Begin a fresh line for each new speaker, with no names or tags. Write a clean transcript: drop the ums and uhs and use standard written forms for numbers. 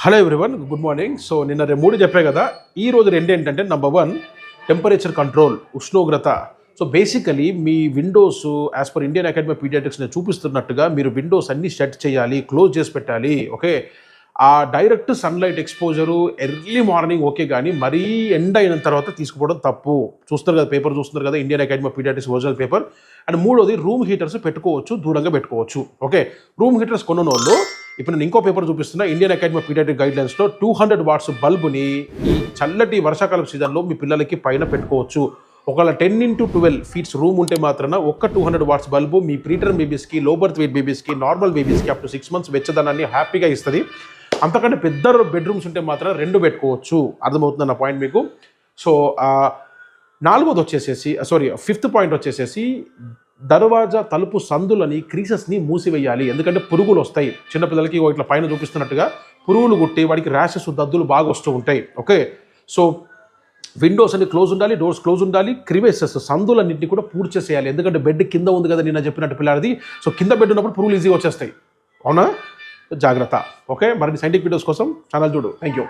Hello everyone, good morning. So నిన్న మూడు చెప్పే కదా. ఈ రోజు రెండు ఏంటంటే నెంబర్ 1 టెంపరేచర్ కంట్రోల్, ఉష్ణోగ్రత. సో బేసికలీ మీ windows as per Indian academy of Paediatrics నేను చూపిస్తున్నట్టుగా మీరు విండోస్ అన్ని షట్ చేయాలి, క్లోజ్ చేసి పెట్టాలి. ఓకే, ఆ direct sunlight exposure early morning okay, కానీ మరీ ఎండ్ అయిన తర్వాత తీసుకుపోవడం తప్పు. చూస్తున్నారు కదా, పేపర్ చూస్తున్నారు కదా, Indian academy of Paediatrics original paper. And మూడోది, రూమ్ హీటర్స్ పెట్టుకోవచ్చు, దూరంగా పెట్టుకోవచ్చు. ఓకే, రూమ్ హీటర్స్ కొన్న వాళ్ళు ఇప్పుడు నేను ఇంకో పేపర్ చూపిస్తున్నా. ఇండియన్ అకాడమీ ఆఫ్ పీడియాట్రిక్ గైడ్లైన్స్లో 200 వాట్స్ బల్బుని ఈ చల్లటి వర్షాకాలం సీజన్లో మీ పిల్లలకి పైన పెట్టుకోవచ్చు. ఒకవేళ 10x12 ఫీట్స్ రూమ్ ఉంటే మాత్రాన ఒక్క 200 వాట్స్ బల్బు మీ ప్రీటర్మ్ బేబీస్కి, లో బర్త్ వెయిట్ బేబీస్కి, నార్మల్ బేబీస్కి అప్ టు 6 months వెచ్చదనాన్ని హ్యాపీగా ఇస్తుంది. అంతకంటే పెద్ద బెడ్రూమ్స్ ఉంటే మాత్రం 2 పెట్టుకోవచ్చు. అర్థమవుతుంది నా పాయింట్ మీకు. సో నాలుగోది వచ్చేసేసి ఫిఫ్త్ పాయింట్ వచ్చేసేసి దర్వాజా తలుపు సందులని, క్రీసెస్ని మూసివేయాలి. ఎందుకంటే పురుగులు వస్తాయి. చిన్నపిల్లలకి ఇట్లా పైన చూపిస్తున్నట్టుగా పురుగులు గుట్టి వాడికి ర్యాషెస్, దద్దులు బాగా వస్తూ ఉంటాయి. ఓకే, సో విండోస్ అన్ని క్లోజ్ ఉండాలి, డోర్స్ క్లోజ్ ఉండాలి, క్రివేసెస్ సందులన్నింటినీ కూడా పూర్తి చేసేయాలి. ఎందుకంటే బెడ్ కింద ఉంది కదా నిన్న చెప్పినట్టు పిల్లలది. సో కింద బెడ్ ఉన్నప్పుడు పురుగులు ఈజీగా వచ్చేస్తాయి. అవునా, జాగ్రత్త. ఓకే, మరిన్ని సైంటిఫిక్ వీడియోస్ కోసం ఛానల్ చూడు. Thank you.